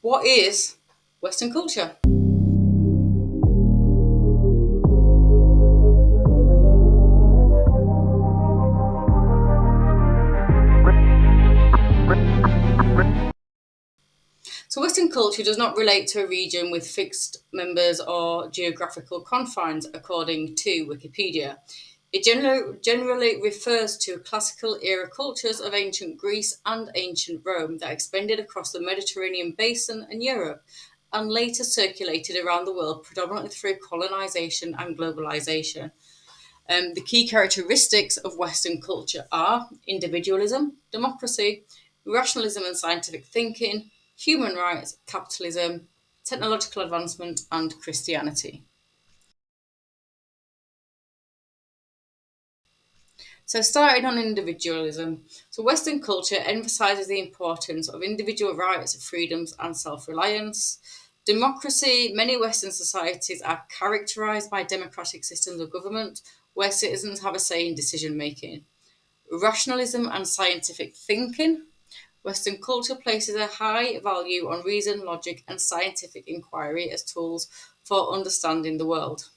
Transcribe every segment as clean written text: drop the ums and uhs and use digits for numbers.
What is Western culture? So, Western culture does not relate to a region with fixed members or geographical confines, according to Wikipedia. It generally refers to classical era cultures of ancient Greece and ancient Rome that expanded across the Mediterranean basin and Europe, and later circulated around the world predominantly through colonization and globalization. The key characteristics of Western culture are individualism, democracy, rationalism and scientific thinking, human rights, capitalism, technological advancement, and Christianity. So, starting on individualism. So, Western culture emphasizes the importance of individual rights, freedoms, and self reliance. Democracy. Many Western societies are characterized by democratic systems of government where citizens have a say in decision making. Rationalism and scientific thinking. Western culture places a high value on reason, logic, and scientific inquiry as tools for understanding the world.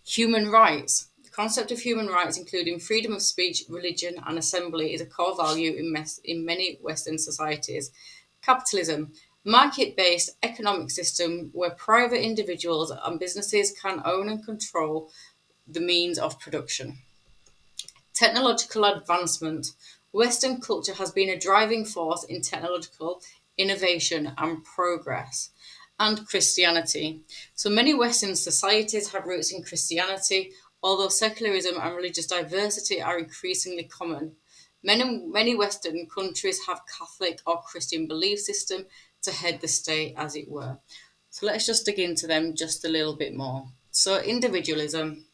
Human rights. The concept of human rights, including freedom of speech, religion, and assembly, is a core value in many Western societies. Capitalism. Market based economic system where private individuals and businesses can own and control the means of production. Technological advancement. Western culture has been a driving force in technological innovation and progress. And Christianity. So many Western societies have roots in Christianity, although secularism and religious diversity are increasingly common. Many Western countries have Catholic or Christian belief system to head the state, as it were. So let's just dig into them just a little bit more. So individualism.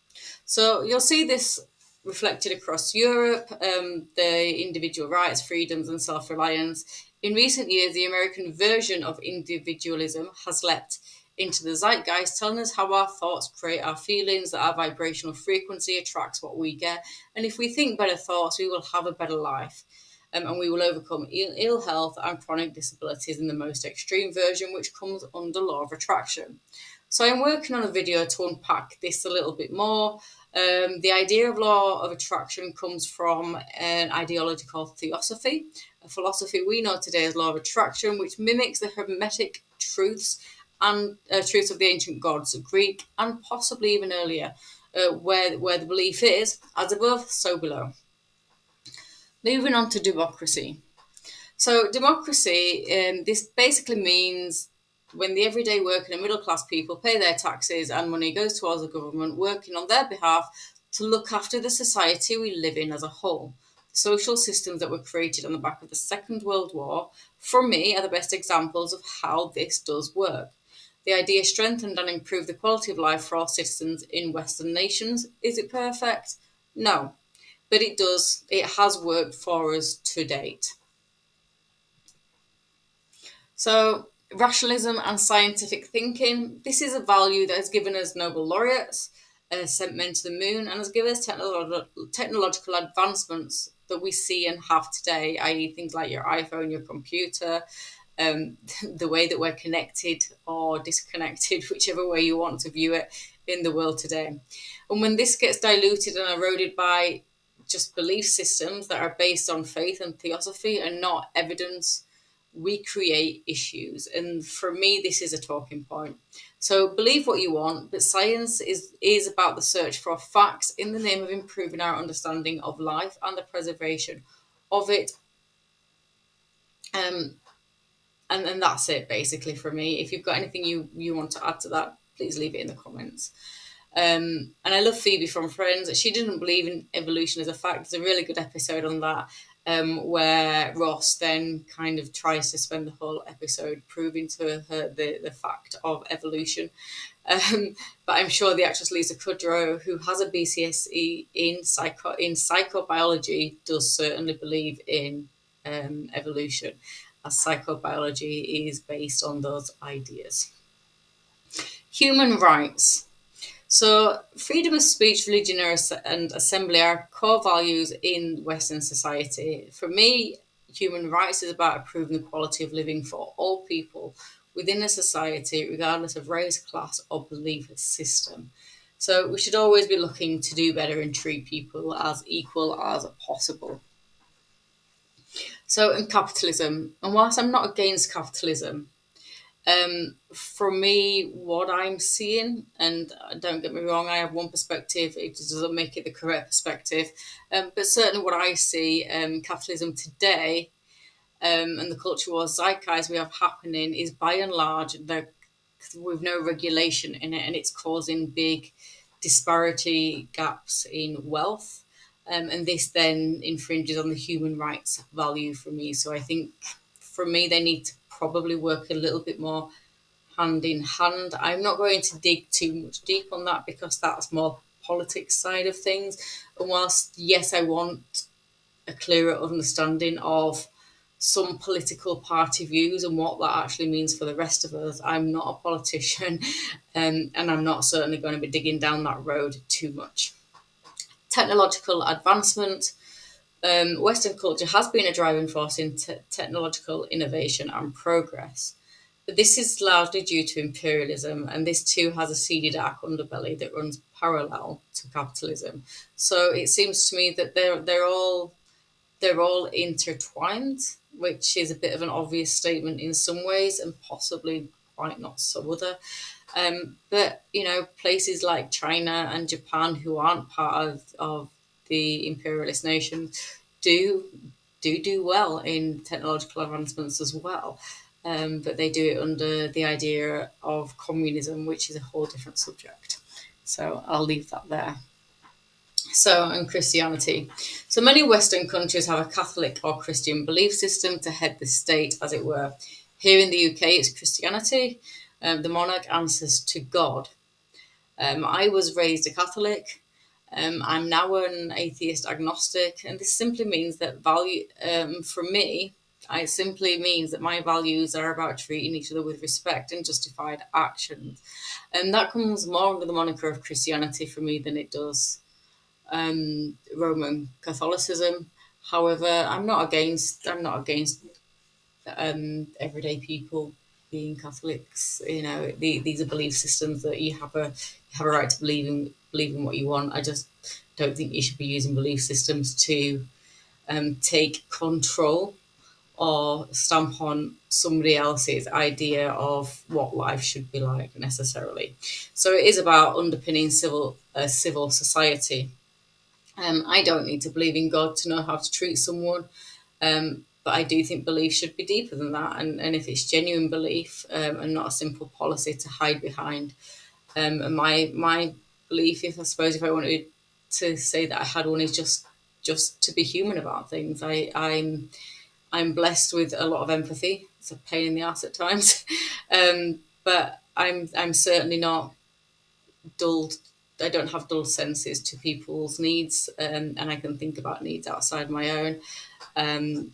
So you'll see this reflected across Europe, the individual rights, freedoms, and self reliance. In recent years, the American version of individualism has leapt into the zeitgeist, telling us how our thoughts create our feelings, that our vibrational frequency attracts what we get, and if we think better thoughts, we will have a better life. And we will overcome ill health and chronic disabilities in the most extreme version, which comes under law of attraction. So I'm working on a video to unpack this a little bit more. The idea of law of attraction comes from an ideology called theosophy, a philosophy we know today as law of attraction, which mimics the hermetic truths of the ancient gods, Greek and possibly even earlier, where the belief is as above, so below. Moving on to democracy. So democracy, this basically means when the everyday working and middle class people pay their taxes and money goes towards the government working on their behalf to look after the society we live in as a whole. The social systems that were created on the back of the Second World War, for me, are the best examples of how this does work. The idea strengthened and improved the quality of life for all citizens in Western nations. Is it perfect? No, but it has worked for us to date. So, rationalism and scientific thinking. This is a value that has given us Nobel laureates, sent men to the moon, and has given us technological advancements that we see and have today, i.e., things like your iPhone, your computer, the way that we're connected or disconnected, whichever way you want to view it in the world today. And when this gets diluted and eroded by just belief systems that are based on faith and theosophy and not evidence, we create issues. And for me, this is a talking point. So believe what you want, but science is about the search for facts in the name of improving our understanding of life and the preservation of it. Um, and that's it basically for me. If you've got anything you want to add to that, please leave it in the comments. And I love Phoebe from Friends. She didn't believe in evolution as a fact. There's a really good episode on that, where Ross then kind of tries to spend the whole episode proving to her the fact of evolution. But I'm sure the actress Lisa Kudrow, who has a BCSE in psychobiology, does certainly believe in evolution, as psychobiology is based on those ideas. Human rights. So, freedom of speech, religion, and assembly are core values in Western society. For me, Human rights is about improving the quality of living for all people within a society, regardless of race, class, or belief system. So we should always be looking to do better and treat people as equal as possible. So, in capitalism, and whilst I'm not against capitalism, for me, what I'm seeing, and don't get me wrong, I have one perspective, it doesn't make it the correct perspective, but certainly what I see, capitalism today, and the culture war zeitgeist we have happening is by and large with no regulation in it, and it's causing big disparity gaps in wealth. And this then infringes on the human rights value for me. So I think for me, they need to probably work a little bit more hand in hand. I'm not going to dig too much deep on that because that's more politics side of things. And whilst, yes, I want a clearer understanding of some political party views and what that actually means for the rest of us, I'm not a politician, and I'm not certainly going to be digging down that road too much. Technological advancement. Western culture has been a driving force in technological innovation and progress. But this is largely due to imperialism, and this too has a seedy dark underbelly that runs parallel to capitalism. So it seems to me that they're all intertwined, which is a bit of an obvious statement in some ways and possibly quite not so other. But places like China and Japan, who aren't part of the imperialist nation, do do well in technological advancements as well. But they do it under the idea of communism, which is a whole different subject. So I'll leave that there. So, and Christianity. So, many Western countries have a Catholic or Christian belief system to head the state, as it were. Here in the UK, it's Christianity. The monarch answers to God. I was raised a Catholic. I'm now an atheist agnostic, and this simply means that for me, it simply means that my values are about treating each other with respect and justified actions. And that comes more under the moniker of Christianity for me than it does Roman Catholicism. However, I'm not against everyday people being Catholics. These are belief systems that you have a right to believe in what you want. I just don't think you should be using belief systems to take control or stamp on somebody else's idea of what life should be like necessarily. So it is about underpinning civil society. I don't need to believe in God to know how to treat someone, but I do think belief should be deeper than that. And if it's genuine belief and not a simple policy to hide behind, and my belief, if I wanted to say that I had one, is just to be human about things. I'm blessed with a lot of empathy. It's a pain in the ass at times, but I'm certainly not dulled. I don't have dull senses to people's needs, and I can think about needs outside my own. Um,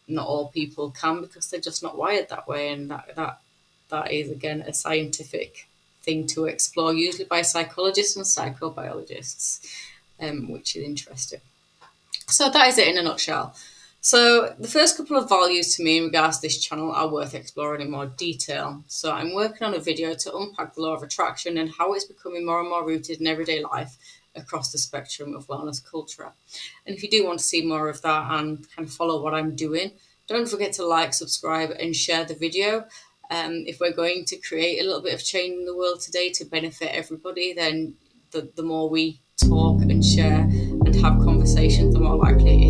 Not all people can because they're just not wired that way, and that is again a scientific thing to explore, usually by psychologists and psychobiologists, which is interesting. So that is it in a nutshell. So the first couple of values to me in regards to this channel are worth exploring in more detail. So I'm working on a video to unpack the law of attraction and how it's becoming more and more rooted in everyday life across the spectrum of wellness culture. And if you do want to see more of that and kind of follow what I'm doing, don't forget to like, subscribe, and share the video. If we're going to create a little bit of change in the world today to benefit everybody, then the more we talk and share and have conversations, the more likely